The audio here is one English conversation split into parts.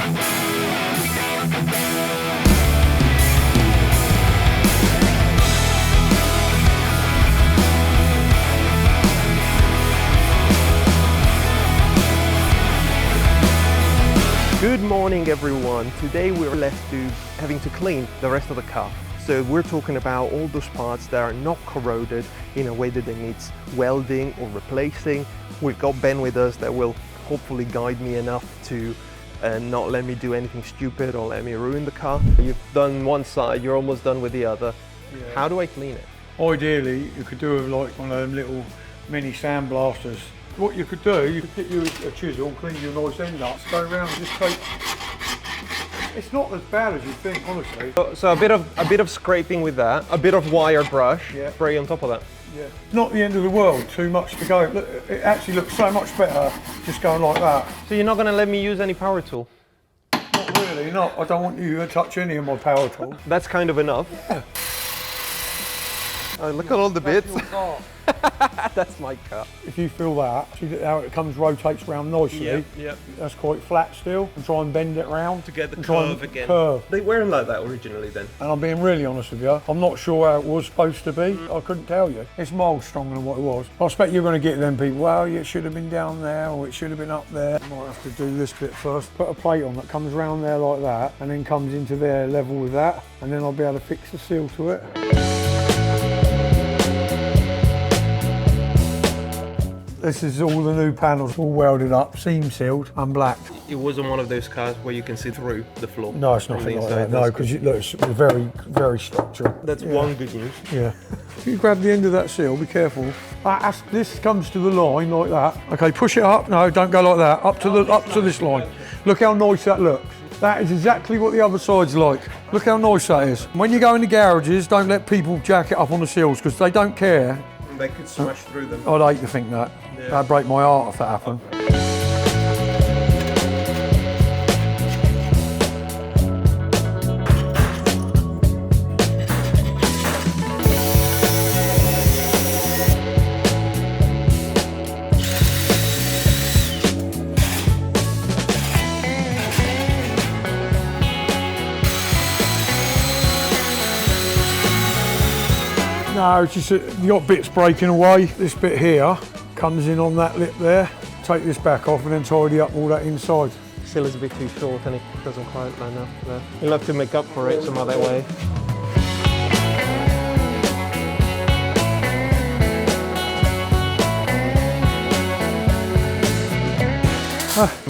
Good morning everyone. Today we're left to having to clean the rest of the car. So we're talking about all those parts that are not corroded in a way that they need welding or replacing. We've got Ben with us that will hopefully guide me enough to not let me do anything stupid or let me ruin the car. You've done one side, you're almost done with the other. Yeah. How do I clean it? Ideally, you could do it like one of them little mini sandblasters. What you could do, you could get you a chisel and clean your nice end up, go around and just take. It's not as bad as you think, honestly. So a bit of scraping with that, a bit of wire brush, yeah. Spray on top of that. Yeah. Not the end of the world, too much to go. Look, it actually looks so much better just going like that. So you're not going to let me use any power tool? Not really, not. I don't want you to touch any of my power tools. That's kind of enough. Yeah. Oh, look at all the bits. That's my car. If you feel that, see how it rotates around nicely. Yep. That's quite flat still, and try and bend it round to get the curve again. They weren't like that originally then. And I'm being really honest with you, I'm not sure how it was supposed to be. I couldn't tell you. It's miles stronger than what it was. I expect you're going to get them people, well, it should have been down there, or it should have been up there. I might have to do this bit first. Put a plate on that comes around there like that, and then comes into there level with that, and then I'll be able to fix the seal to it. This is all the new panels, all welded up, seam sealed and blacked. It wasn't one of those cars where you can see through the floor. No, it's nothing like that. No, because it's very, very structural. That's one good news. Yeah. If you grab the end of that seal, be careful. This comes to the line like that. Okay, push it up. No, don't go like that. Up to this line. Look how nice that looks. That is exactly what the other side's like. Look how nice that is. When you go in the garages, don't let people jack it up on the seals because they don't care. They could smash through them. I'd hate to think that. Yeah. That'd break my heart if that happened. No, it's just you got bits breaking away. This bit here comes in on that lip there. Take this back off and then tidy up all that inside. Sill is a bit too short and it doesn't quite line up there. You'll have to make up for it some other way.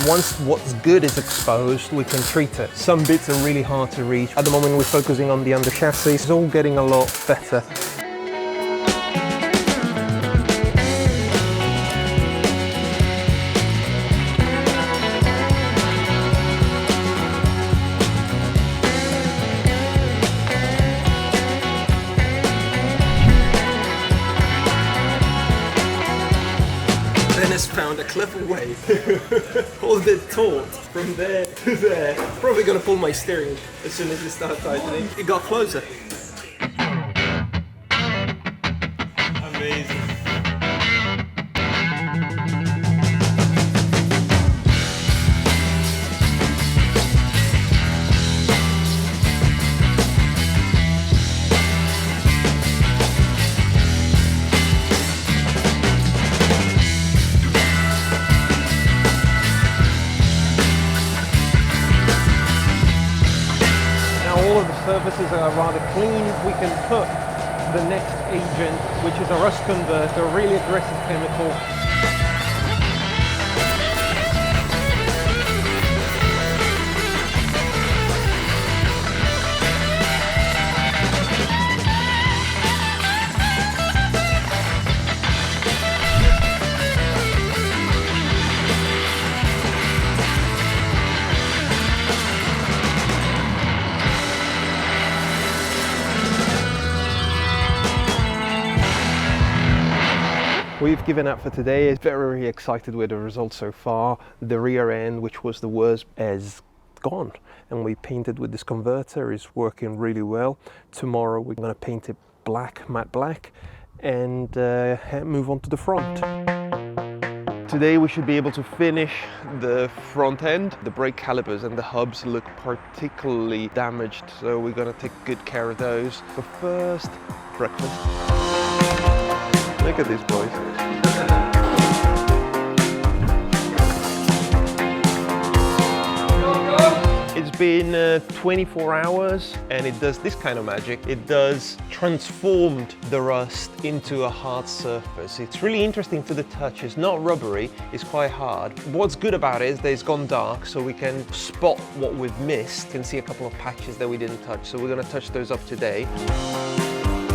Once what's good is exposed, we can treat it. Some bits are really hard to reach. At the moment we're focusing on the under chassis. It's all getting a lot better. Found a clever way to hold it taut from there to there. Probably gonna pull my steering as soon as you start tightening. It got closer. Amazing. Surfaces are rather clean. We can put the next agent, which is a rust converter, a really aggressive chemical. We've given up for today. Very excited with the results so far. The rear end, which was the worst, is gone. And we painted with this converter. It's working really well. Tomorrow we're going to paint it black, matte black, and move on to the front. Today we should be able to finish the front end. The brake calipers and the hubs look particularly damaged, so we're gonna take good care of those. But first, breakfast. Look at these boys. It's been 24 hours and it does this kind of magic. It does transformed the rust into a hard surface. It's really interesting to the touch. It's not rubbery, it's quite hard. What's good about it is that it's gone dark, so we can spot what we've missed. You can see a couple of patches that we didn't touch, so we're gonna touch those up today.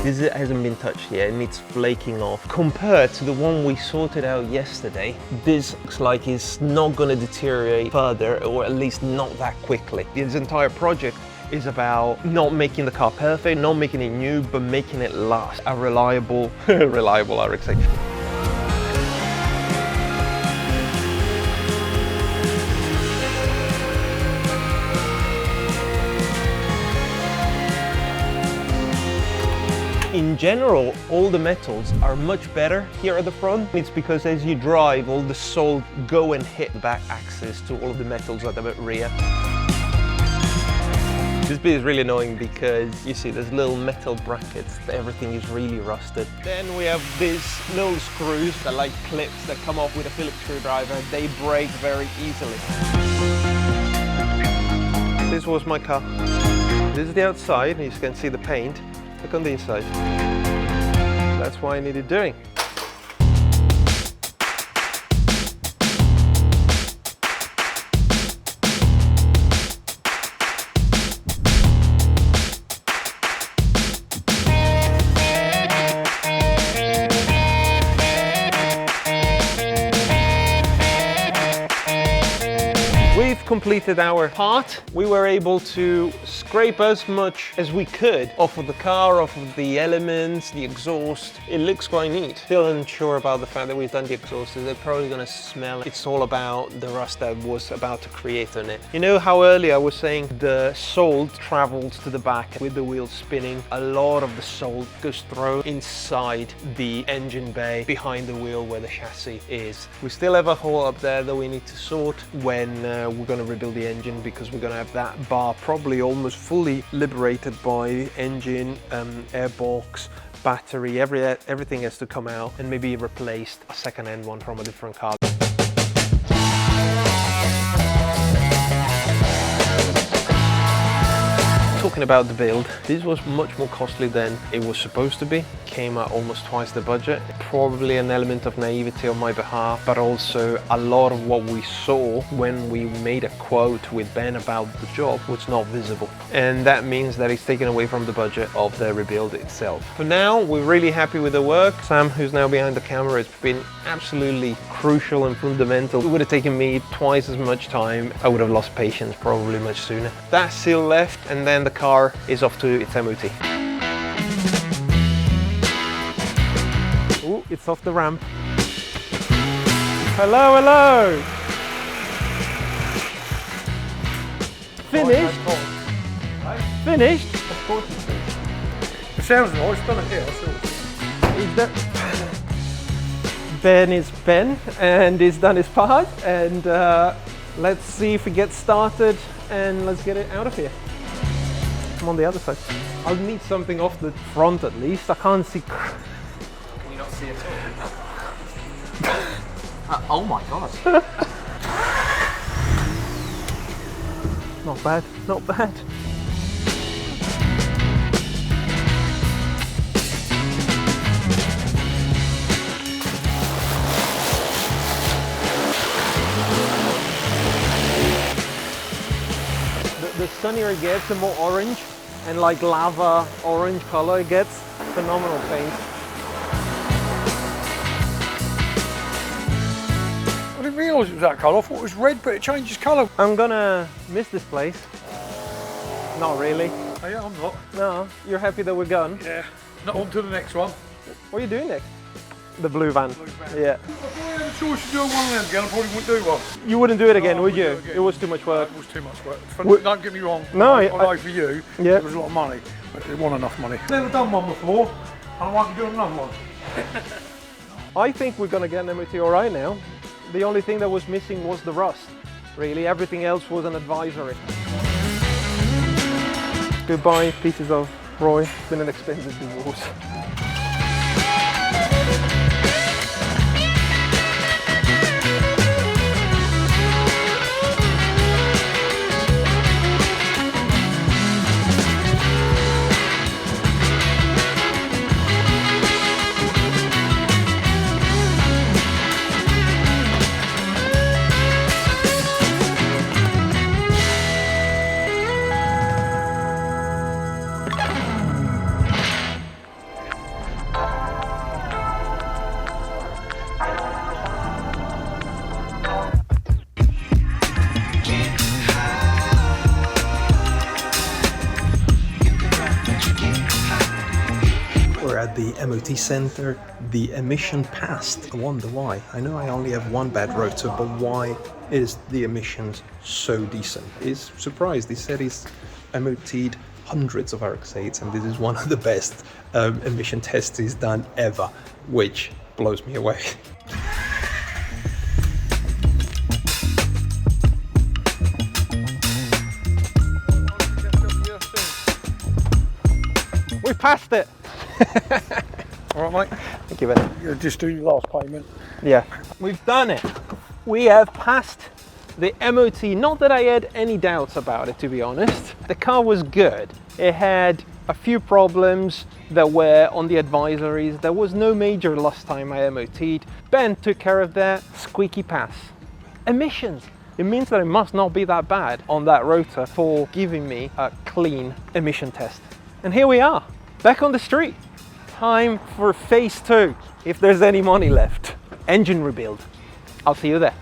This hasn't been touched yet and it's flaking off. Compared to the one we sorted out yesterday, this looks like it's not going to deteriorate further, or at least not that quickly. This entire project is about not making the car perfect, not making it new, but making it last. A reliable, reliable Rx8. In general, all the metals are much better here at the front. It's because as you drive, all the salt go and hit the back axis to all of the metals at the rear. This bit is really annoying because you see there's little metal brackets. Everything is really rusted. Then we have these little screws that like clips that come off with a Phillips screwdriver. They break very easily. This was my car. This is the outside. You can see the paint. Look on the inside. That's why I needed doing. We've completed our part. We were able to scrape as much as we could off of the car, off of the elements, the exhaust. It looks quite neat. Still unsure about the fact that we've done the exhaust. They're probably gonna smell. It's all about the rust that was about to create on it. You know how earlier I was saying the salt travels to the back with the wheels spinning? A lot of the salt goes through inside the engine bay behind the wheel where the chassis is. We still have a hole up there that we need to sort when we're going to rebuild the engine, because we're going to have that bar probably almost fully liberated by engine, airbox, battery, everything has to come out and maybe replaced a second-hand one from a different car. Talking about the build, this was much more costly than it was supposed to be. Came at almost twice the budget. Probably an element of naivety on my behalf, but also a lot of what we saw when we made a quote with Ben about the job was not visible. And that means that it's taken away from the budget of the rebuild itself. For now, we're really happy with the work. Sam, who's now behind the camera, has been absolutely crucial and fundamental. It would have taken me twice as much time. I would have lost patience probably much sooner. That's still left, and then the car is off to its MOT. Ooh, it's off the ramp. Hello, hello! Finished? Finished? Of course it's finished. It sounds nice, doesn't it? Ben is Ben, and he's done his part, and let's see if it gets started, and let's get it out of here. I'm on the other side. I'll need something off the front at least. I can't see. Can you not see it at all? Oh my god. Not bad, not bad. The sunnier it gets, the more orange and like lava orange color it gets. Phenomenal paint. I didn't realise it was that colour. I thought it was red, but it changes colour. I'm gonna miss this place. Not really. Oh yeah, I'm not. No, you're happy that we're gone? Yeah. Not on to the next one. What are you doing next? The blue van. Yeah. If I had a choice to do one of them again, I probably wouldn't do one. You wouldn't do it again, No, I would wouldn't you? do it again. It was too much work. It was too much work. Don't get me wrong. No, I know for you, yeah. it was a lot of money, but it wasn't enough money. Never done one before, and I won't be doing another one. I think we're gonna get an MOT all right now. The only thing that was missing was the rust. Really, everything else was an advisory. Goodbye, pieces of Roy. It's been an expensive divorce. We're at the MOT center. The emission passed. I wonder why. I know I only have one bad rotor, but why is the emissions so decent? He's surprised. He said he's MOT'd hundreds of Rx8s, and this is one of the best emission tests he's done ever, which blows me away. We passed it! All right, mate. Thank you, Ben. You'll just do your last payment. Yeah, we've done it. We have passed the MOT. Not that I had any doubts about it, to be honest. The car was good. It had a few problems that were on the advisories. There was no major last time I MOT'd. Ben took care of that. Squeaky pass. Emissions. It means that it must not be that bad on that rotor for giving me a clean emission test. And here we are, back on the street. Time for phase 2, if there's any money left. Engine rebuild. I'll see you there.